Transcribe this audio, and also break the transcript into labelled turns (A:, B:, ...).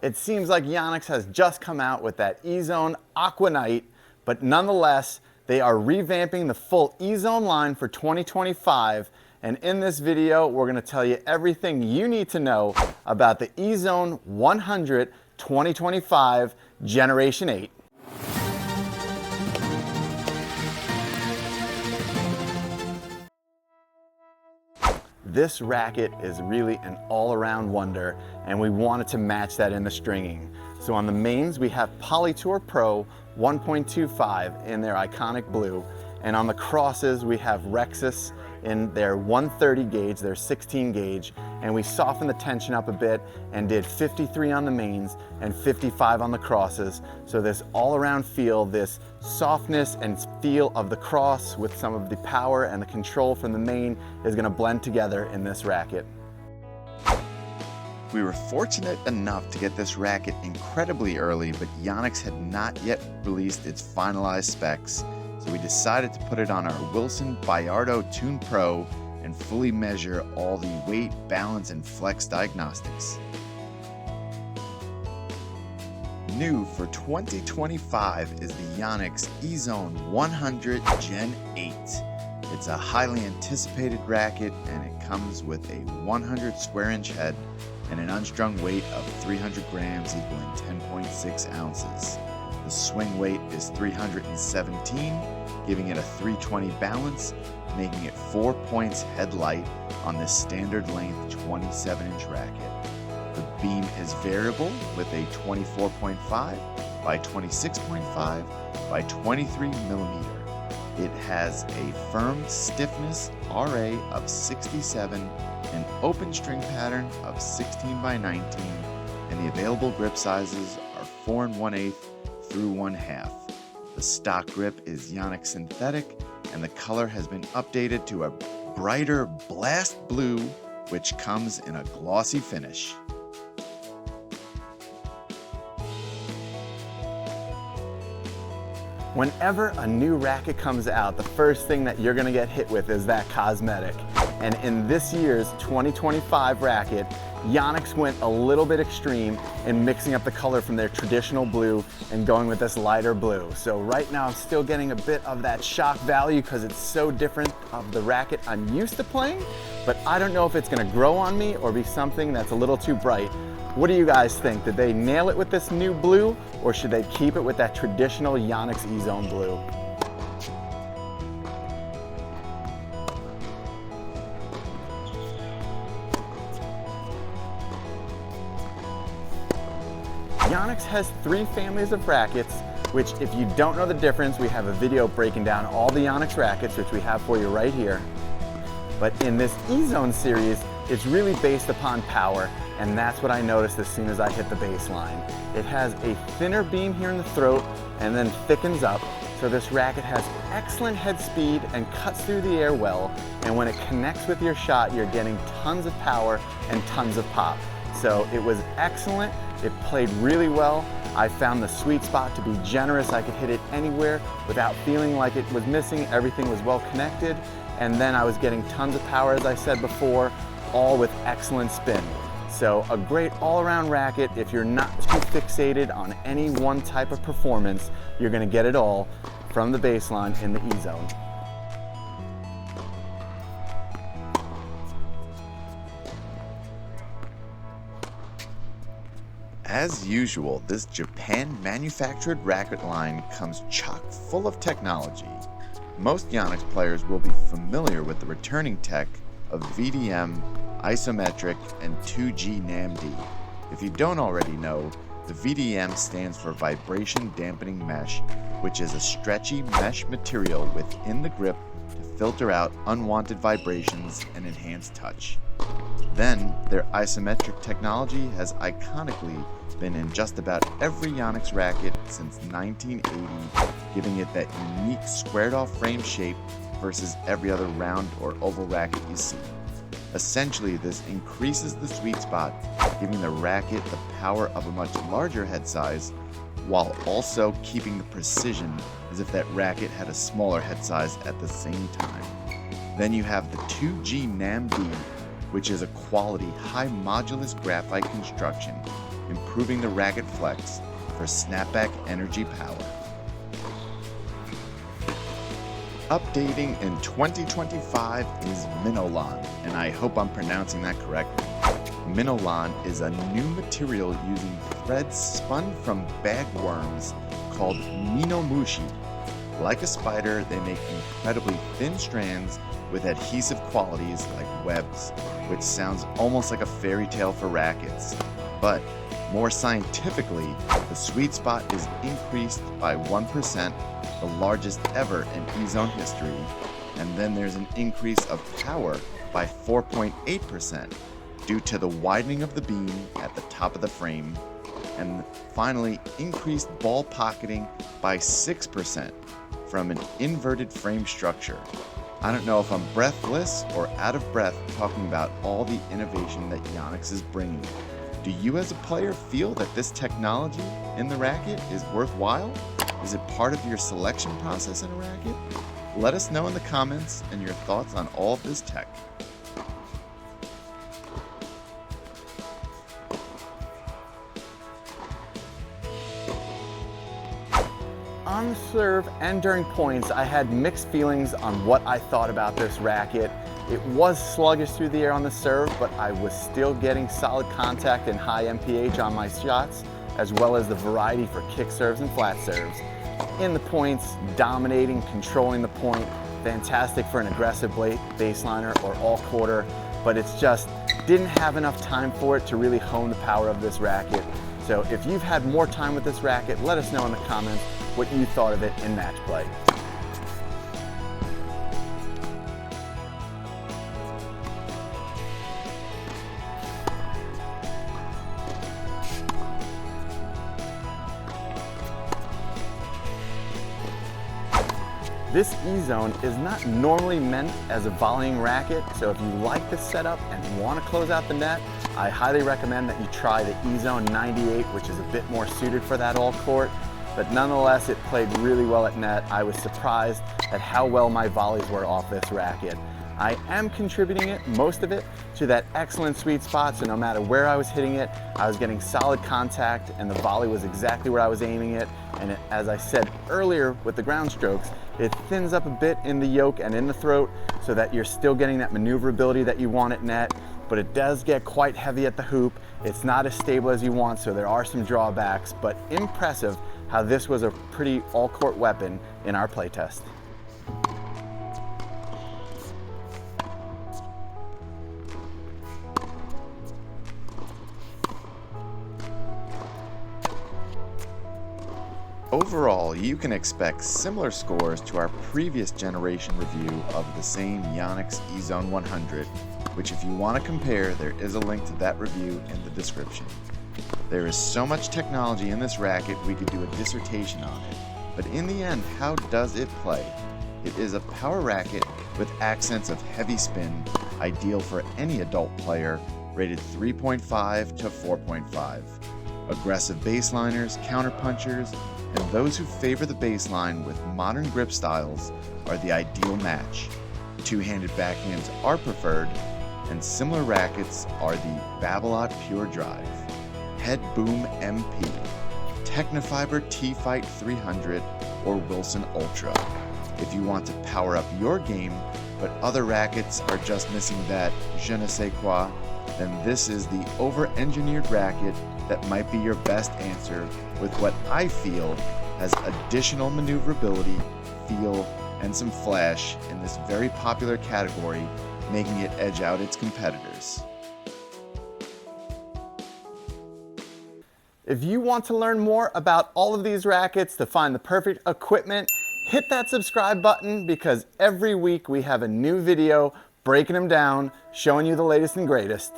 A: It seems like Yonex has just come out with that E Zone Aqua Night, but nonetheless, they are revamping the full E Zone line for 2025. And in this video, we're gonna tell you everything you need to know about the E Zone 100 2025 Generation 8. This racket is really an all-around wonder, and we wanted to match that in the stringing. So on the mains, we have Polytour Pro 1.25 in their iconic blue, and on the crosses, we have Rexus in their 130 gauge, their 16 gauge, and we softened the tension up a bit and did 53 on the mains and 55 on the crosses. So this all-around feel, this softness and feel of the cross with some of the power and the control from the main is gonna blend together in this racket.
B: We were fortunate enough to get this racket incredibly early, but Yonex had not yet released its finalized specs. So we decided to put it on our Wilson Bayardo Tune Pro and fully measure all the weight, balance, and flex diagnostics. New for 2025 is the Yonex E Zone 100 Gen 8. It's a highly anticipated racket, and it comes with a 100 square inch head and an unstrung weight of 300 grams equaling 10.6 ounces. The swing weight is 317, giving it a 320 balance, making it 4 points head light on this standard length 27-inch racket. The beam is variable with a 24.5 by 26.5 by 23 millimeter. It has a firm stiffness RA of 67, an open string pattern of 16 by 19, and the available grip sizes are 4 1/8 through 1/2. The stock grip is Yonex synthetic, and the color has been updated to a brighter blast blue, which comes in a glossy finish.
A: Whenever a new racket comes out, the first thing that you're gonna get hit with is that Cosmetic. And in this year's 2025 racket, Yonex went a little bit extreme in mixing up the color from their traditional blue and going with this lighter blue. So right now I'm still getting a bit of that shock value because it's so different of the racket I'm used to playing, but I don't know if it's gonna grow on me or be something that's a little too bright. What do you guys think? Did they nail it with this new blue, or should they keep it with that traditional Yonex E Zone blue? Yonex has 3 families of rackets, which if you don't know the difference, we have a video breaking down all the Yonex rackets, which we have for you right here. But in this E Zone series, it's really based upon power, and that's what I noticed as soon as I hit the baseline. It has a thinner beam here in the throat and then thickens up, so this racket has excellent head speed and cuts through the air well, and when it connects with your shot, you're getting tons of power and tons of pop. So it was excellent, it played really well. I found the sweet spot to be generous. I could hit it anywhere without feeling like it was missing. Everything was well connected, and then I was getting tons of power, as I said before, all with excellent spin. So a great all-around racket. If you're not too fixated on any one type of performance, you're gonna get it all from the baseline in the E Zone.
B: As usual, this Japan-manufactured racket line comes chock full of technology. Most Yonex players will be familiar with the returning tech of VDM, isometric, and 2G NAMD. If you don't already know, the VDM stands for Vibration Dampening Mesh, which is a stretchy mesh material within the grip to filter out unwanted vibrations and enhance touch. Then, their isometric technology has iconically been in just about every Yonex racket since 1980, giving it that unique squared-off frame shape versus every other round or oval racket you see. Essentially, this increases the sweet spot, giving the racket the power of a much larger head size, while also keeping the precision as if that racket had a smaller head size at the same time. Then you have the 2G NAMD, which is a quality high modulus graphite construction improving the racket flex for snapback energy power. Updating in 2025 is Minolan, and I hope I'm pronouncing that correctly. Minolan is a new material using threads spun from bagworms called Minomushi. Like a spider, they make incredibly thin strands with adhesive qualities like webs, which sounds almost like a fairy tale for rackets. But more scientifically, the sweet spot is increased by 1%, the largest ever in E Zone history, and then there's an increase of power by 4.8% due to the widening of the beam at the top of the frame, and finally increased ball pocketing by 6% from an inverted frame structure. I don't know if I'm breathless or out of breath talking about all the innovation that Yonex is bringing. Do you as a player feel that this technology in the racket is worthwhile? Is it part of your selection process in a racket? Let us know in the comments and your thoughts on all of this tech.
A: On the serve and during points, I had mixed feelings on what I thought about this racket. It was sluggish through the air on the serve, but I was still getting solid contact and high MPH on my shots, as well as the variety for kick serves and flat serves. In the points, dominating, controlling the point, fantastic for an aggressive baseliner or all quarter, but it's just didn't have enough time for it to really hone the power of this racket. So if you've had more time with this racket, let us know in the comments what you thought of it in match play. This E Zone is not normally meant as a volleying racket, so if you like this setup and want to close out the net, I highly recommend that you try the E Zone 98, which is a bit more suited for that all court. But nonetheless, it played really well at net. I was surprised at how well my volleys were off this racket. I am contributing it, most of it, to that excellent sweet spot, so no matter where I was hitting it, I was getting solid contact and the volley was exactly where I was aiming it. And as I said earlier with the ground strokes, it thins up a bit in the yoke and in the throat so that you're still getting that maneuverability that you want at net, but it does get quite heavy at the hoop. It's not as stable as you want, so there are some drawbacks, but impressive how this was a pretty all-court weapon in our playtest.
B: Overall, you can expect similar scores to our previous generation review of the same Yonex E Zone 100, which if you want to compare, there is a link to that review in the description. There is so much technology in this racket we could do a dissertation on it, but in the end, how does it play? It is a power racket with accents of heavy spin, ideal for any adult player, rated 3.5 to 4.5. Aggressive baseliners, counterpunchers, and those who favor the baseline with modern grip styles are the ideal match. Two-handed backhands are preferred, and similar rackets are the Babolat Pure Drive, Head Boom MP, Technofiber T-Fight 300, or Wilson Ultra. If you want to power up your game, but other rackets are just missing that je ne sais quoi, then this is the over-engineered racket that might be your best answer with what I feel has additional maneuverability, feel, and some flash in this very popular category, making it edge out its competitors.
A: If you want to learn more about all of these rackets to find the perfect equipment, hit that subscribe button because every week we have a new video breaking them down, showing you the latest and greatest.